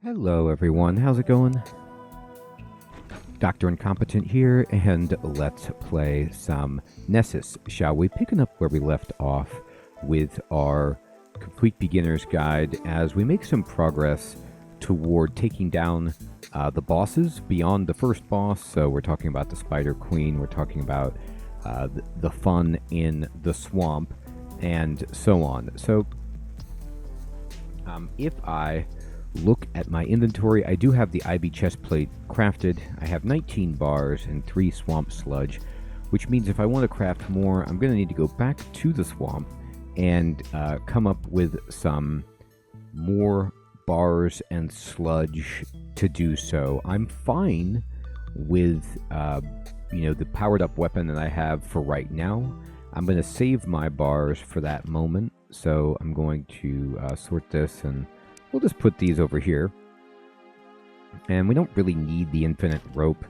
Hello everyone, how's it going? Dr. Incompetent here, and let's play some Necesse, shall we? Picking up where we left off with our Complete Beginner's Guide as we make some progress toward taking down the bosses beyond the first boss. So we're talking about the Spider Queen, we're talking about the fun in the swamp, and so on. So if I look at my inventory, I do have the IB chestplate crafted. I have 19 bars and 3 swamp sludge, which means if I want to craft more, I'm going to need to go back to the swamp and come up with some more bars and sludge to do so. I'm fine with the powered up weapon that I have for right now. I'm going to save my bars for that moment, so I'm going to sort this, and we'll just put these over here. And we don't really need the infinite rope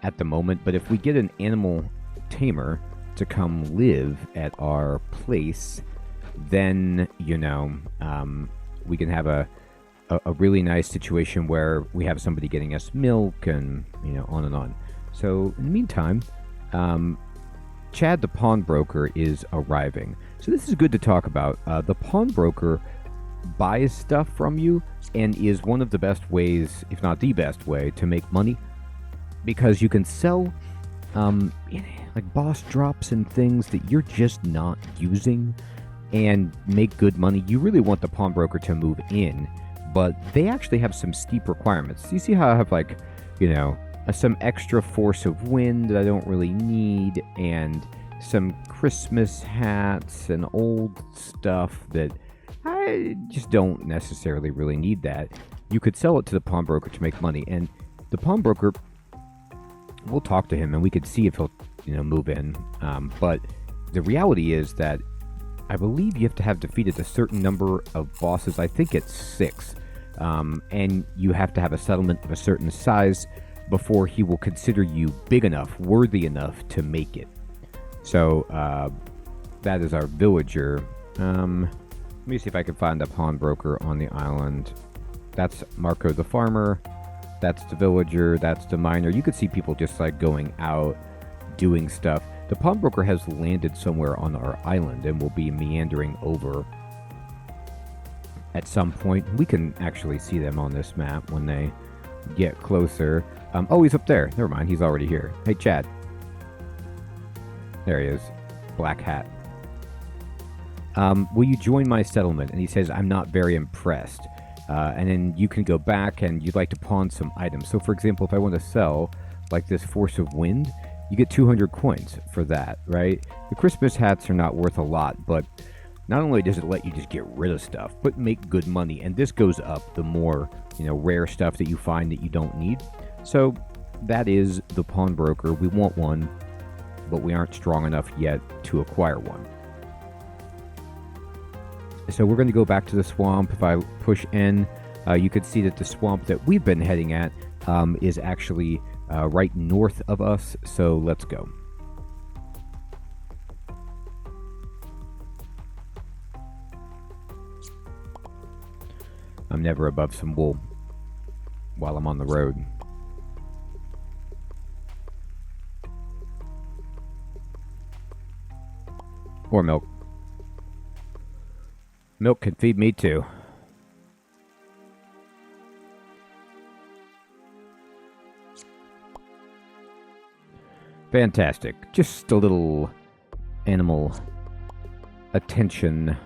at the moment, but if we get an animal tamer to come live at our place, then, we can have a really nice situation where we have somebody getting us milk and, on and on. So, in the meantime, Chad the pawnbroker is arriving. So this is good to talk about. The pawnbroker buys stuff from you and is one of the best ways, if not the best way, to make money, because you can sell like boss drops and things that you're just not using and make good money. You really want the pawnbroker to move in, but they actually have some steep requirements. You see how I have some extra force of wind that I don't really need, and some Christmas hats and old stuff that I just don't necessarily really need that. You could sell it to the pawnbroker to make money, and the pawnbroker, we'll talk to him and we could see if he'll, move in. But the reality is that I believe you have to have defeated a certain number of bosses. I think it's 6. And you have to have a settlement of a certain size before he will consider you big enough, worthy enough to make it. So that is our villager. Let me see if I can find a pawnbroker on the island. That's Marco the farmer. That's the villager. That's the miner. You could see people just going out, doing stuff. The pawnbroker has landed somewhere on our island and will be meandering over at some point. We can actually see them on this map when they get closer. Oh, he's up there. Never mind. He's already here. Hey, Chad. There he is. Black hat. Will you join my settlement? And he says, I'm not very impressed. And then you can go back and you'd like to pawn some items. So, for example, if I want to sell like this force of wind, you get 200 coins for that, right? The Christmas hats are not worth a lot, but not only does it let you just get rid of stuff, but make good money. And this goes up the more, rare stuff that you find that you don't need. So that is the pawnbroker. We want one, but we aren't strong enough yet to acquire one. So we're going to go back to the swamp. If I push N, you could see that the swamp that we've been heading at is actually right north of us. So let's go. I'm never above some wool while I'm on the road. Or milk. Milk can feed me too. Fantastic. Just a little animal attention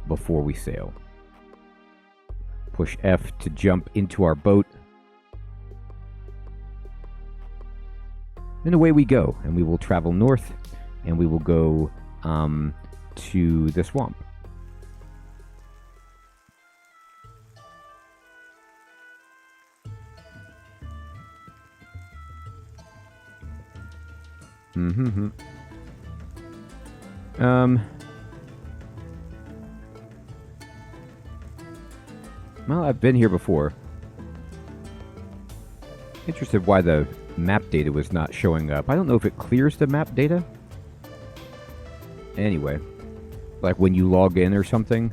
before we sail. Push F to jump into our boat. And away we go. And we will travel north. And we will go to the swamp. Well, I've been here before. Interested why the map data was not showing up. I don't know if it clears the map data. Anyway, like when you log in or something.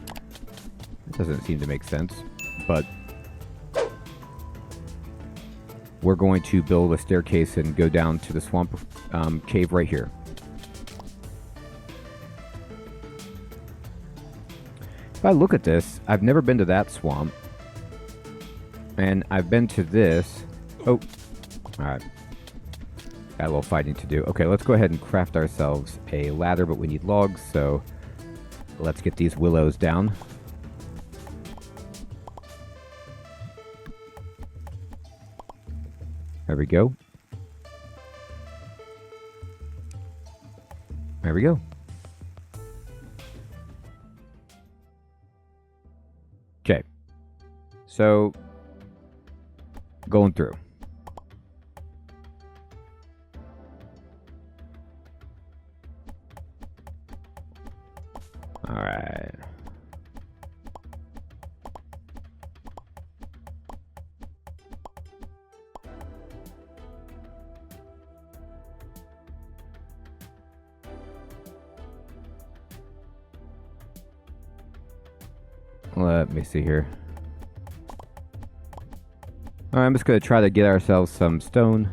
It doesn't seem to make sense, but we're going to build a staircase and go down to the swamp cave right here. If I look at this, I've never been to that swamp. And I've been to this. Oh, alright. Got a little fighting to do. Okay, let's go ahead and craft ourselves a ladder, but we need logs, so let's get these willows down. There we go. There we go. Okay. So, going through. All right. Let me see here. Alright, I'm just going to try to get ourselves some stone.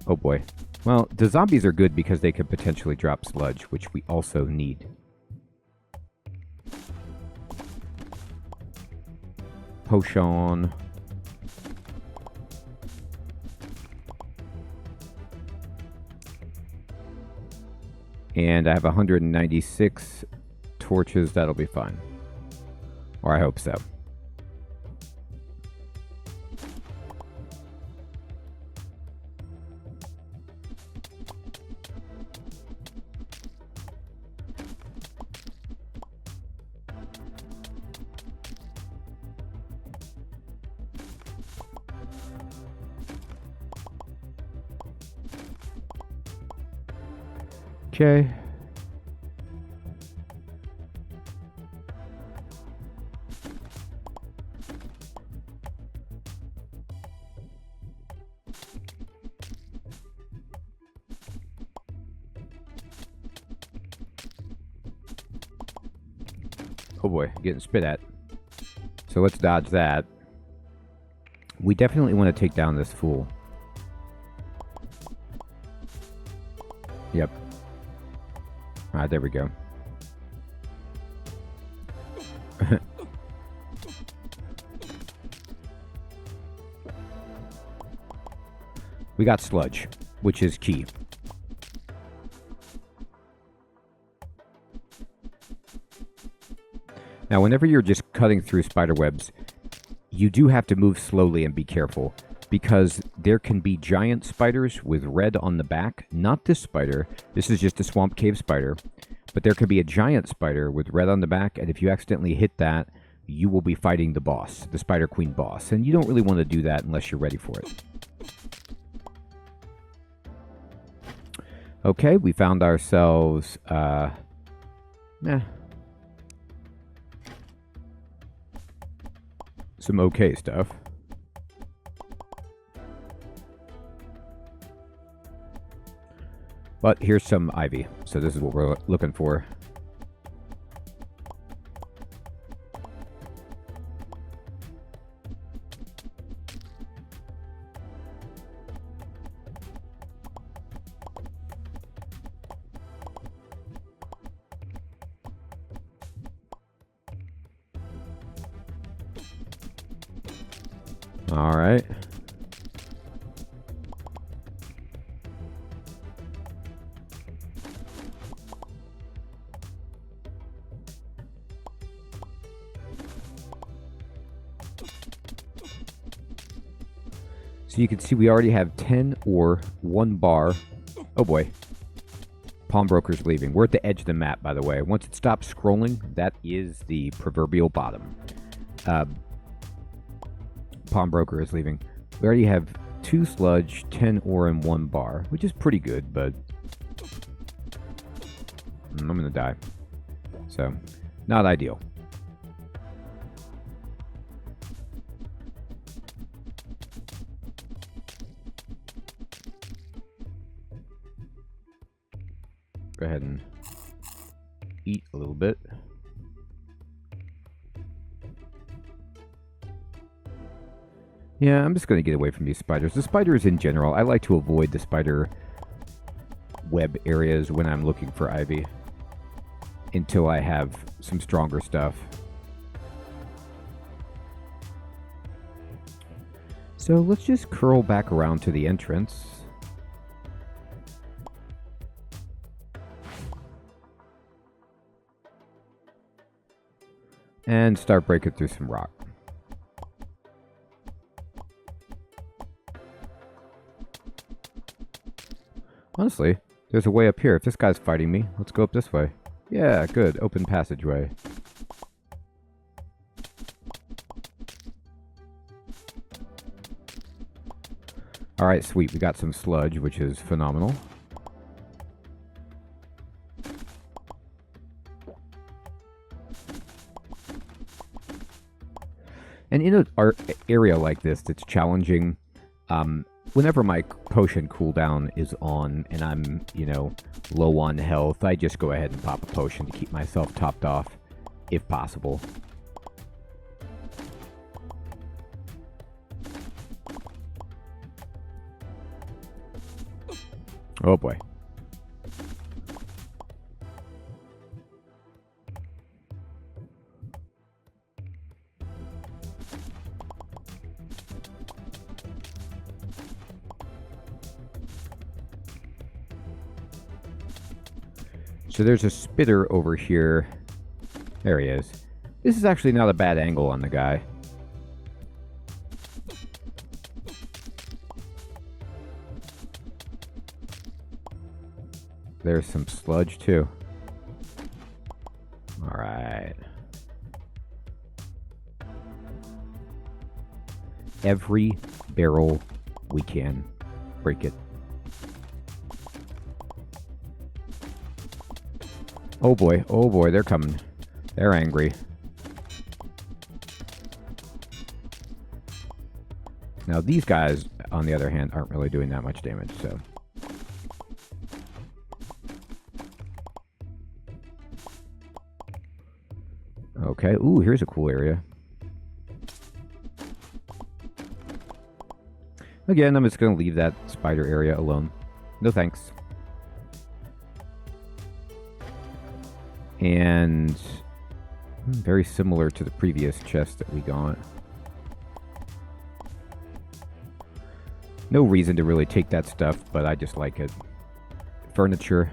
Oh boy. Well, the zombies are good because they could potentially drop sludge, which we also need. Potion. And I have 196 torches. That'll be fine. Or I hope so. Okay. Oh boy, getting spit at. So let's dodge that. We definitely want to take down this fool. Yep. Alright, there we go. We got sludge, which is key. Now, whenever you're just cutting through spider webs, you do have to move slowly and be careful, because there can be giant spiders with red on the back. Not this spider. This is just a swamp cave spider. But there could be a giant spider with red on the back, and if you accidentally hit that, you will be fighting the boss, the Spider Queen boss. And you don't really want to do that unless you're ready for it. Okay, we found ourselves, some okay stuff. But here's some ivy, so this is what we're looking for. All right. So you can see we already have 10 ore, 1 bar. Oh boy. Pawnbroker's leaving. We're at the edge of the map, by the way. Once it stops scrolling, that is the proverbial bottom. Pawnbroker is leaving. We already have 2 sludge, 10 ore, and 1 bar, which is pretty good, but I'm gonna die. So, not ideal. Go ahead and eat a little bit. Yeah, I'm just going to get away from these spiders. The spiders in general, I like to avoid the spider web areas when I'm looking for ivy until I have some stronger stuff. So let's just curl back around to the entrance. And start breaking through some rock. Honestly, there's a way up here. If this guy's fighting me, let's go up this way. Yeah, good. Open passageway. Alright, sweet. We got some sludge, which is phenomenal. And in an area like this that's challenging, whenever my potion cooldown is on and I'm, low on health, I just go ahead and pop a potion to keep myself topped off, if possible. Oh boy. So there's a spitter over here. There he is. This is actually not a bad angle on the guy. There's some sludge too. Alright. Every barrel we can. Break it. Oh boy, they're coming. They're angry. Now these guys, on the other hand, aren't really doing that much damage, so... Okay, ooh, here's a cool area. Again, I'm just going to leave that spider area alone. No thanks. And very similar to the previous chest that we got. No reason to really take that stuff, but I just like it. Furniture.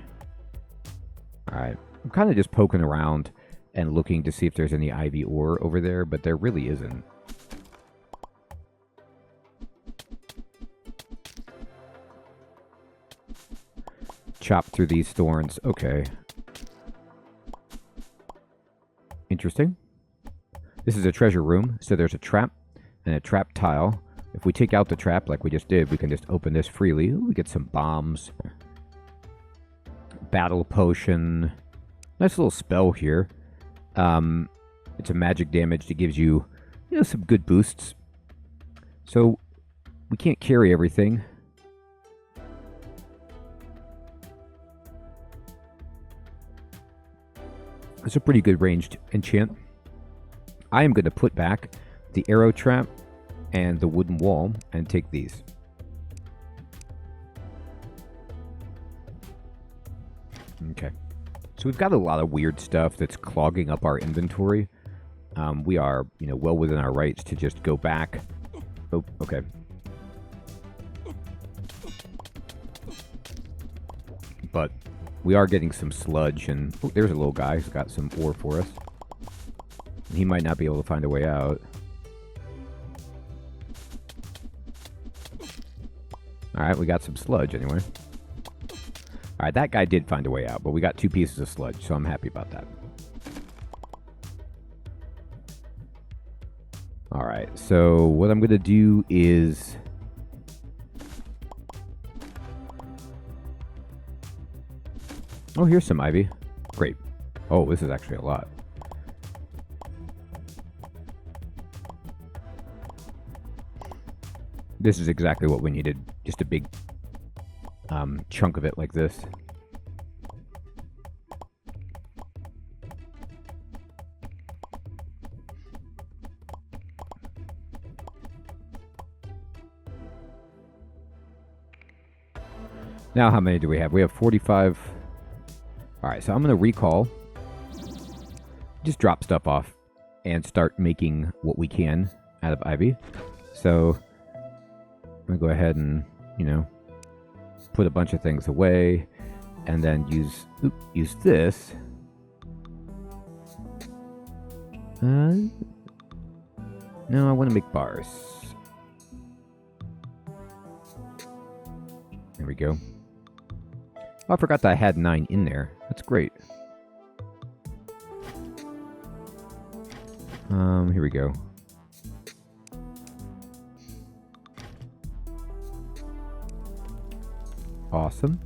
Alright. I'm kind of just poking around and looking to see if there's any ivy ore over there, but there really isn't. Chop through these thorns. Okay. Interesting. This is a treasure room, so there's a trap and a trap tile. If we take out the trap like we just did, we can just open this freely. Ooh, we get some bombs. Battle potion. Nice little spell here. It's a magic damage that gives you, some good boosts. So, we can't carry everything. It's a pretty good ranged enchant. I am going to put back the arrow trap and the wooden wall and take these. Okay. So we've got a lot of weird stuff that's clogging up our inventory. We are, well within our rights to just go back. Oh, okay. But we are getting some sludge, and there's a little guy who's got some ore for us. He might not be able to find a way out. Alright, we got some sludge anyway. Alright, that guy did find a way out, but we got 2 pieces of sludge, so I'm happy about that. Alright, so what I'm going to do is... Oh, here's some ivy. Great. Oh, this is actually a lot. This is exactly what we needed. Just a big chunk of it like this. Now how many do we have? We have 45. Alright, so I'm going to recall. Just drop stuff off and start making what we can out of ivy. So I'm going to go ahead and, you know, put a bunch of things away and then use this. No, I want to make bars. There we go. Oh, I forgot that I had 9 in there. That's great. Here we go. Awesome.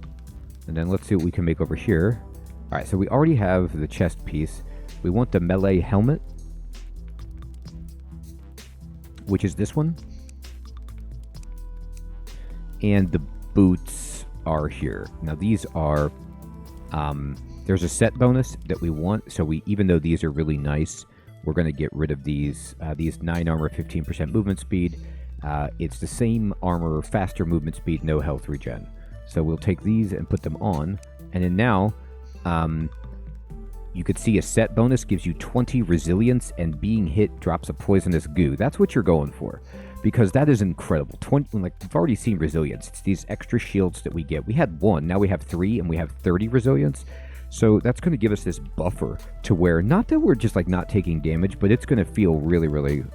And then let's see what we can make over here. Alright, so we already have the chest piece. We want the melee helmet, which is this one. And the boots are here. Now these are, there's a set bonus that we want, so even though these are really nice, we're going to get rid of these 9 armor, 15% movement speed. It's the same armor, faster movement speed, no health regen. So we'll take these and put them on, and then now, you could see a set bonus gives you 20 resilience, and being hit drops a poisonous goo. That's what you're going for, because that is incredible. 20, like we've already seen resilience. It's these extra shields that we get. We had 1, now we have 3, and we have 30 resilience. So that's going to give us this buffer to where, not that we're just like not taking damage, but it's going to feel really, really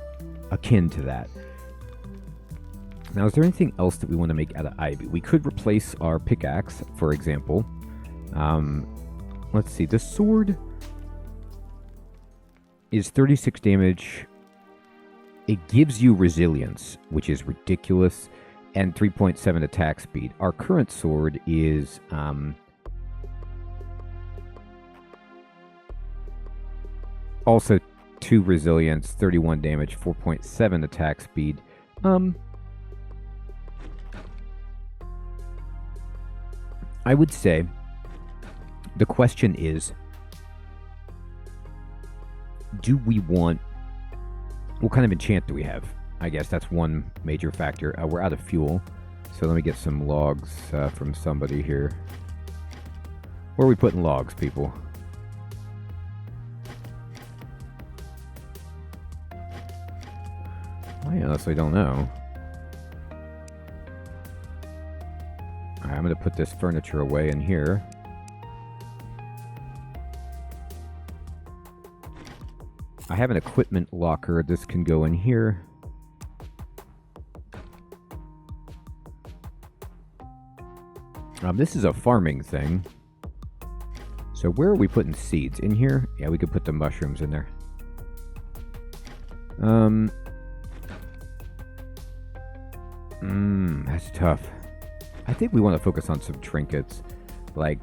akin to that. Now, is there anything else that we want to make out of ivy? We could replace our pickaxe, for example. Let's see. The sword is 36 damage. It gives you resilience, which is ridiculous, and 3.7 attack speed. Our current sword is also 2 resilience, 31 damage, 4.7 attack speed. I would say the question is, do we want, what kind of enchant do we have? I guess that's one major factor. We're out of fuel, so let me get some logs from somebody here. Where are we putting logs, people? I honestly don't know. Alright, I'm going to put this furniture away in here. I have an equipment locker. This can go in here. This is a farming thing. So where are we putting seeds? In here? Yeah, we could put the mushrooms in there. That's tough. I think we want to focus on some trinkets. Like,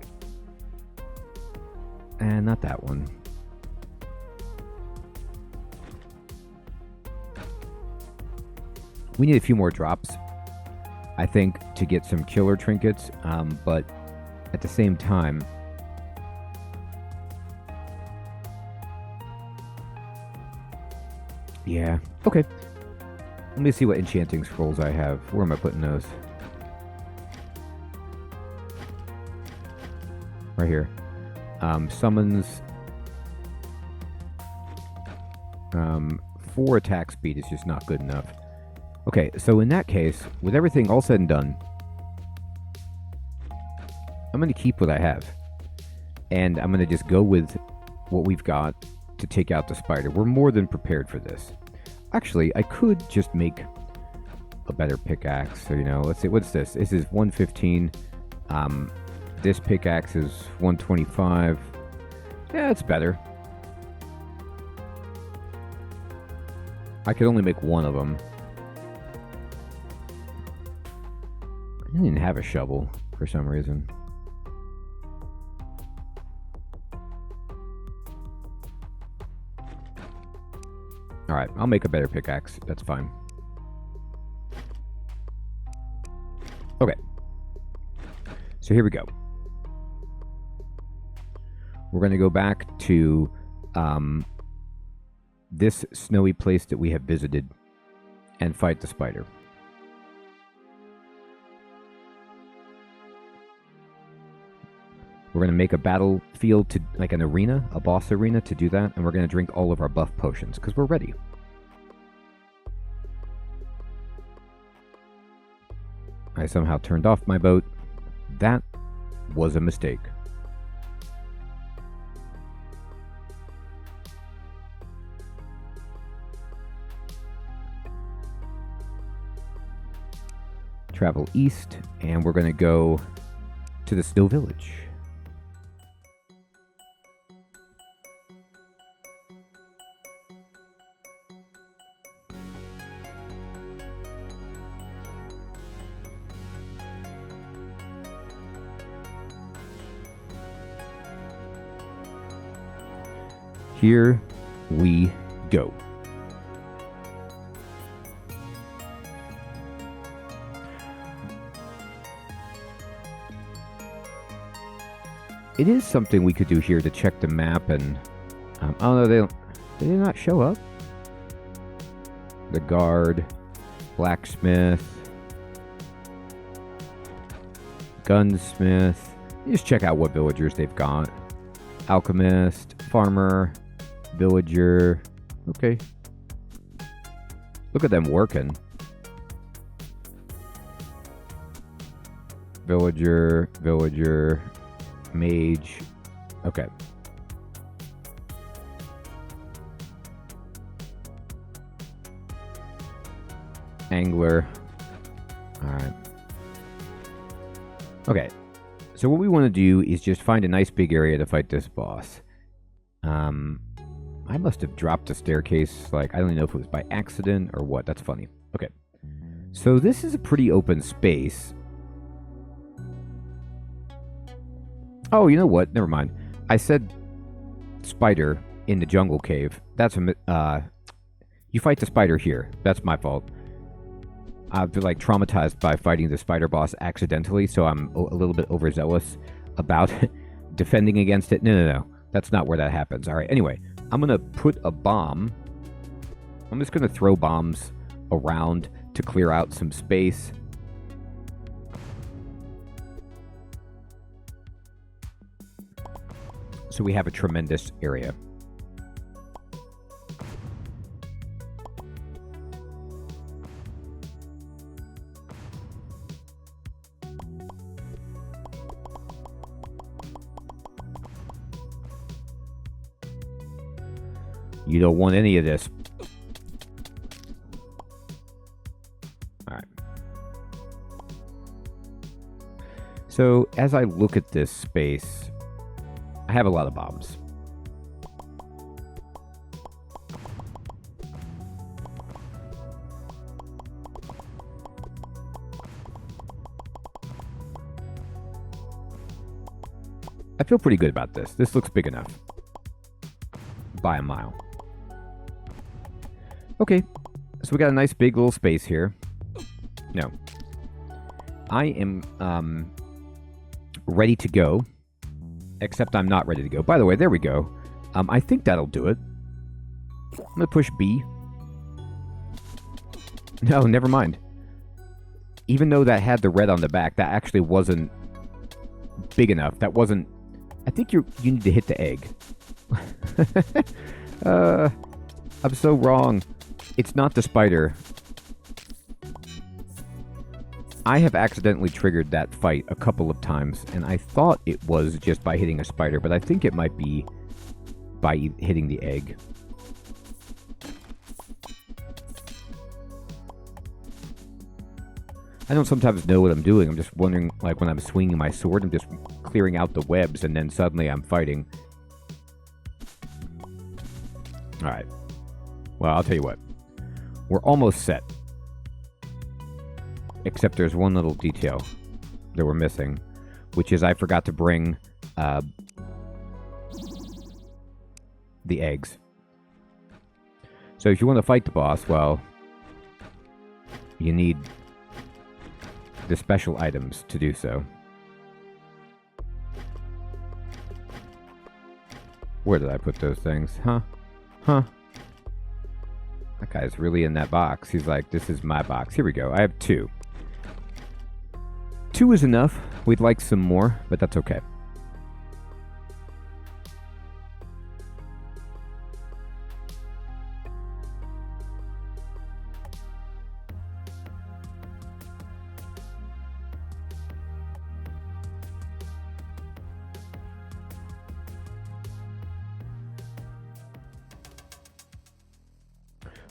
not that one. We need a few more drops, I think, to get some killer trinkets, but at the same time, yeah, okay. Let me see what enchanting scrolls I have. Where am I putting those? Right here. Summons. 4 attack speed is just not good enough. Okay, so in that case, with everything all said and done, I'm going to keep what I have. And I'm going to just go with what we've got to take out the spider. We're more than prepared for this. Actually, I could just make a better pickaxe. So, you know, let's see. What's this? This is 115. This pickaxe is 125. Yeah, it's better. I could only make one of them. I didn't even have a shovel for some reason. Alright, I'll make a better pickaxe. That's fine. Okay. So here we go. We're going to go back to this snowy place that we have visited and fight the spider. We're going to make a battlefield, to like an arena, a boss arena to do that. And we're going to drink all of our buff potions because we're ready. I somehow turned off my boat. That was a mistake. Travel east, and we're going to go to the Snow Village. Here we go. It is something we could do here to check the map and... oh no, they did not show up. The guard, blacksmith, gunsmith. You just check out what villagers they've got. Alchemist, farmer, villager. Okay. Look at them working. Villager, villager, mage. Okay. Angler. Alright. Okay. So what we want to do is just find a nice big area to fight this boss. I must have dropped a staircase, like, I don't even know if it was by accident or what. That's funny. Okay. So this is a pretty open space. Oh, you know what? Never mind. I said spider in the jungle cave. That's a... you fight the spider here. That's my fault. I've been, like, traumatized by fighting the spider boss accidentally, so I'm a little bit overzealous about defending against it. No. That's not where that happens. All right, anyway, I'm going to put a bomb. I'm just going to throw bombs around to clear out some space. So we have a tremendous area. You don't want any of this. Alright. So, as I look at this space, I have a lot of bombs. I feel pretty good about this. This looks big enough. By a mile. Okay, so we got a nice big little space here. No. I am ready to go, except I'm not ready to go. By the way, there we go. I think that'll do it. I'm going to push B. No, never mind. Even though that had the red on the back, that actually wasn't big enough. That wasn't... I think you need to hit the egg. I'm so wrong. It's not the spider. I have accidentally triggered that fight a couple of times, and I thought it was just by hitting a spider, but I think it might be by hitting the egg. I don't sometimes know what I'm doing. I'm just wondering, like, when I'm swinging my sword, I'm just clearing out the webs, and then suddenly I'm fighting. Alright. Well, I'll tell you what. We're almost set. Except there's one little detail that we're missing, which is I forgot to bring the eggs. So if you want to fight the boss, well, you need the special items to do so. Where did I put those things? Huh? That guy's really in that box. He's like, this is my box. Here we go. I have 2. 2 is enough. We'd like some more, but that's okay.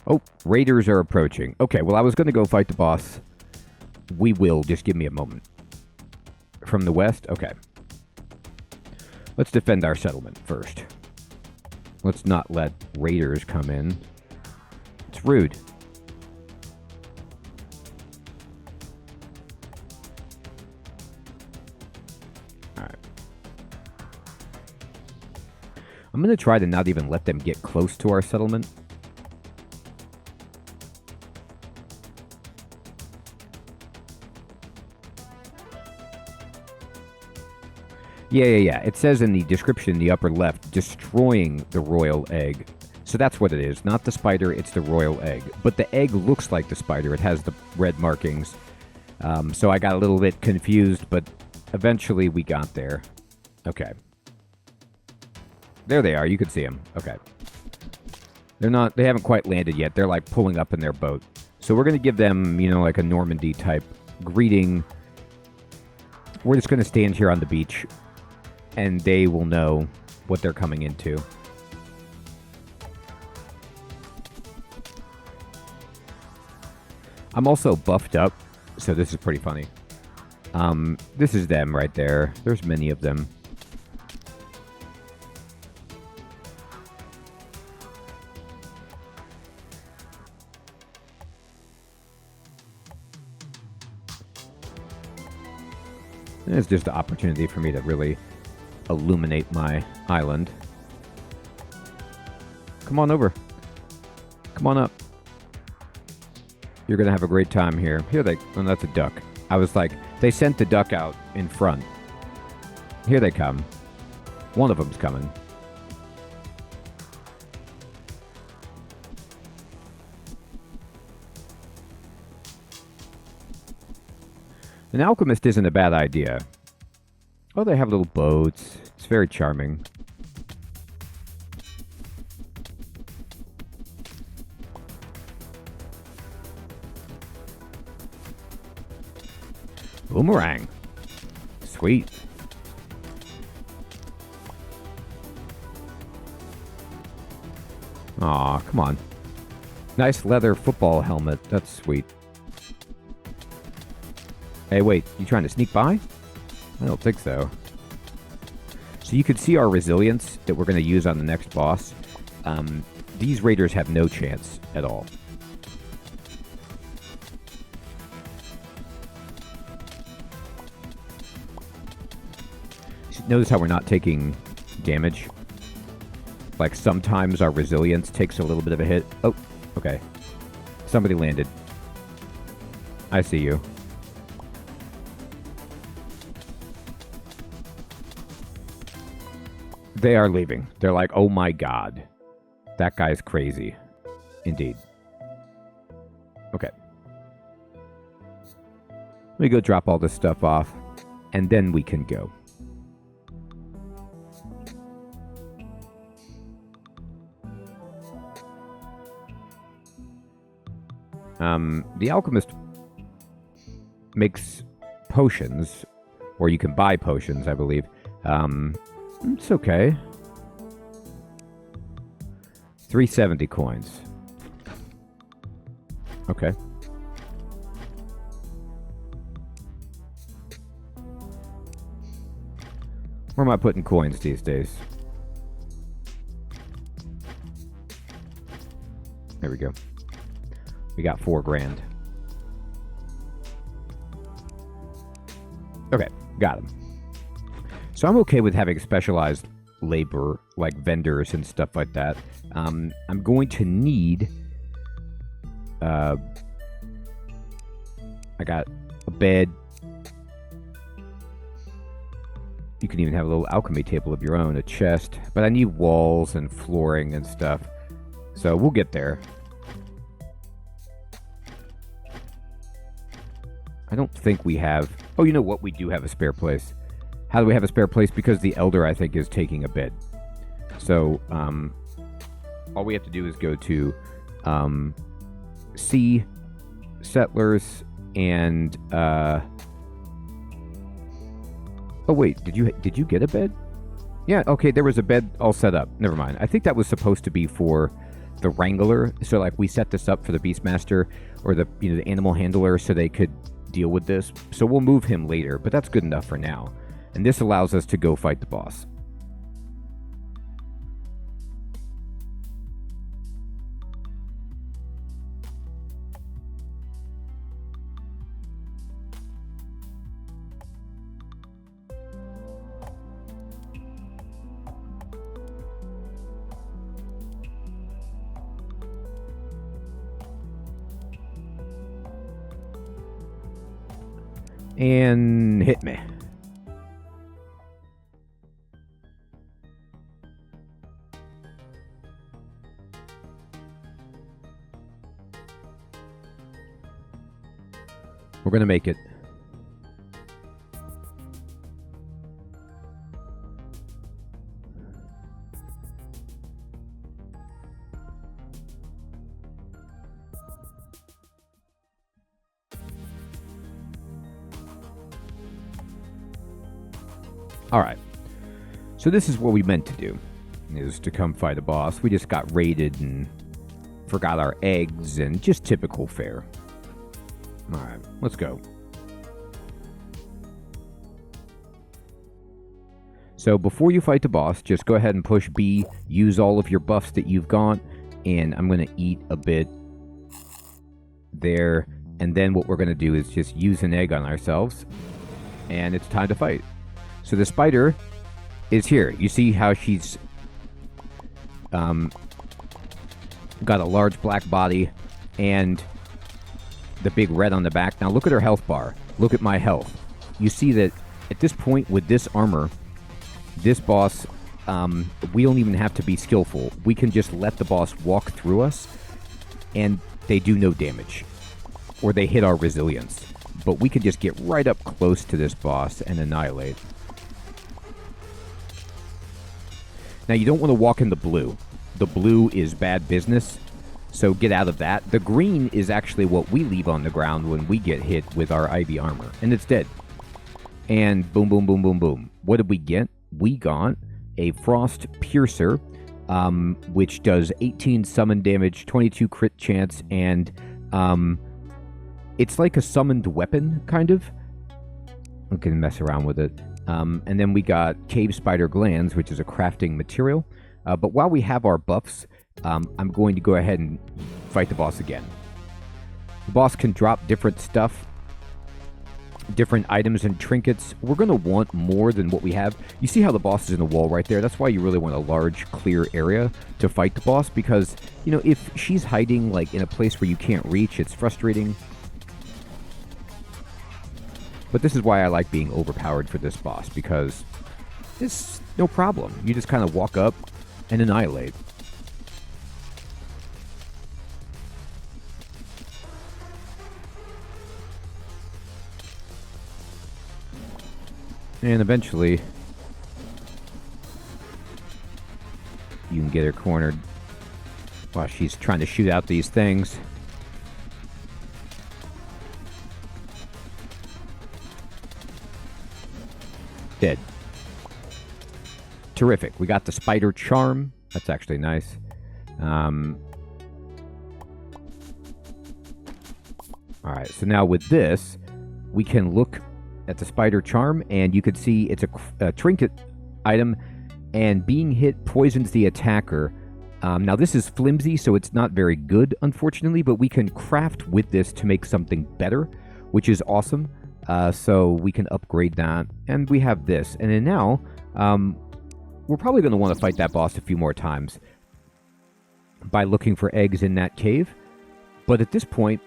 Oh, raiders are approaching. Okay, well, I was going to go fight the boss. We will. Just give me a moment. From the west? Okay. Let's defend our settlement first. Let's not let raiders come in. It's rude. Alright. I'm going to try to not even let them get close to our settlement. Yeah. It says in the description in the upper left, destroying the royal egg. So that's what it is. Not the spider, it's the royal egg. But the egg looks like the spider. It has the red markings. So I got a little bit confused, but eventually we got there. Okay. There they are. You can see them. Okay. They haven't quite landed yet. They're like pulling up in their boat. So we're going to give them, like a Normandy type greeting. We're just going to stand here on the beach. And they will know what they're coming into. I'm also buffed up, so this is pretty funny. This is them right there. There's many of them. It's just an opportunity for me to really illuminate my island. Come on over. Come on up. You're going to have a great time here. Oh, that's a duck. I was like, they sent the duck out in front. Here they come. One of them's coming. An alchemist isn't a bad idea. Oh, they have little boats. It's very charming. Boomerang. Sweet. Aw, come on. Nice leather football helmet. That's sweet. Hey, wait. You trying to sneak by? I don't think so. So you can see our resilience that we're going to use on the next boss. These raiders have no chance at all. Notice how we're not taking damage? Like sometimes our resilience takes a little bit of a hit. Oh, okay. Somebody landed. I see you. They are leaving. They're like, oh my god. That guy's crazy. Indeed. Okay. Let me go drop all this stuff off, and then we can go. The Alchemist makes potions, or you can buy potions, I believe. It's okay. 370 coins. Okay. Where am I putting coins these days? There we go. We got 4 grand. Okay, got him. So I'm okay with having specialized labor, like vendors and stuff like that. I'm going to need... I got a bed. You can even have a little alchemy table of your own, a chest. But I need walls and flooring and stuff. So we'll get there. I don't think we have... Oh, you know what? We do have a spare place. How do we have a spare place? Because the Elder, I think, is taking a bed. So, all we have to do is go to C, Settlers, and... Oh, wait. Did you get a bed? Yeah, okay. There was a bed all set up. Never mind. I think that was supposed to be for the Wrangler. So like we set this up for the Beastmaster or the the animal handler so they could deal with this. So we'll move him later, but that's good enough for now. And this allows us to go fight the boss. And hit me. We're going to make it. Alright, so this is what we meant to do, is to come fight a boss. We just got raided and forgot our eggs and just typical fare. Alright, let's go. So before you fight the boss, just go ahead and push B, use all of your buffs that you've got, and I'm going to eat a bit there, and then what we're going to do is just use an egg on ourselves, and it's time to fight. So the spider is here. You see how she's got a large black body and the big red on the back. Now look at her health bar. Look at my health. You see that at this point with this armor, this boss, we don't even have to be skillful. We can just let the boss walk through us and they do no damage. Or they hit our resilience. But we can just get right up close to this boss and annihilate. Now, you don't want to walk in the blue. The blue is bad business, so get out of that. The green is actually what we leave on the ground when we get hit with our Ivy armor, and it's dead. And boom, boom, boom, boom, boom. What did we get? We got a Frost Piercer, which does 18 summon damage, 22 crit chance, and it's like a summoned weapon, kind of. We can mess around with it. And then we got Cave Spider Glands, which is a crafting material. But while we have our buffs, I'm going to go ahead and fight the boss again. The boss can drop different stuff, different items and trinkets. We're going to want more than what we have. You see how the boss is in the wall right there? That's why you really want a large, clear area to fight the boss. Because, if she's hiding like in a place where you can't reach, it's frustrating. But this is why I like being overpowered for this boss, because it's no problem. You just kind of walk up and annihilate. And eventually, you can get her cornered while she's trying to shoot out these things. Dead. Terrific. We got the spider charm. That's actually nice. Alright, so now with this, we can look at the spider charm, and you can see it's a trinket item, and being hit poisons the attacker. Now this is flimsy, so it's not very good, unfortunately, but we can craft with this to make something better, which is awesome. So we can upgrade that, and we have this. And then now, we're probably going to want to fight that boss a few more times by looking for eggs in that cave. But at this point,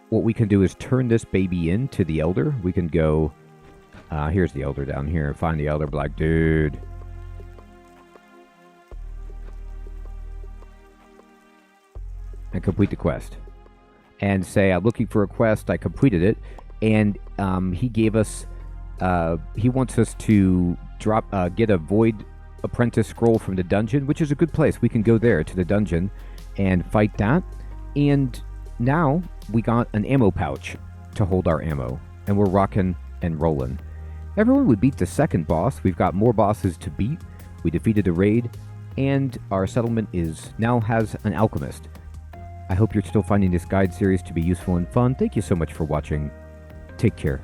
what we can do is turn this baby into the Elder. We can go, here's the Elder down here, find the Elder, black dude. And complete the quest. And say, I'm looking for a quest, I completed it. And he gave us, he wants us to get a Void Apprentice scroll from the dungeon, which is a good place. We can go there to the dungeon and fight that. And now we got an ammo pouch to hold our ammo. And we're rocking and rolling. Everyone, we beat the second boss. We've got more bosses to beat. We defeated a raid. and our settlement now has an alchemist. I hope you're still finding this guide series to be useful and fun. Thank you so much for watching. Take care.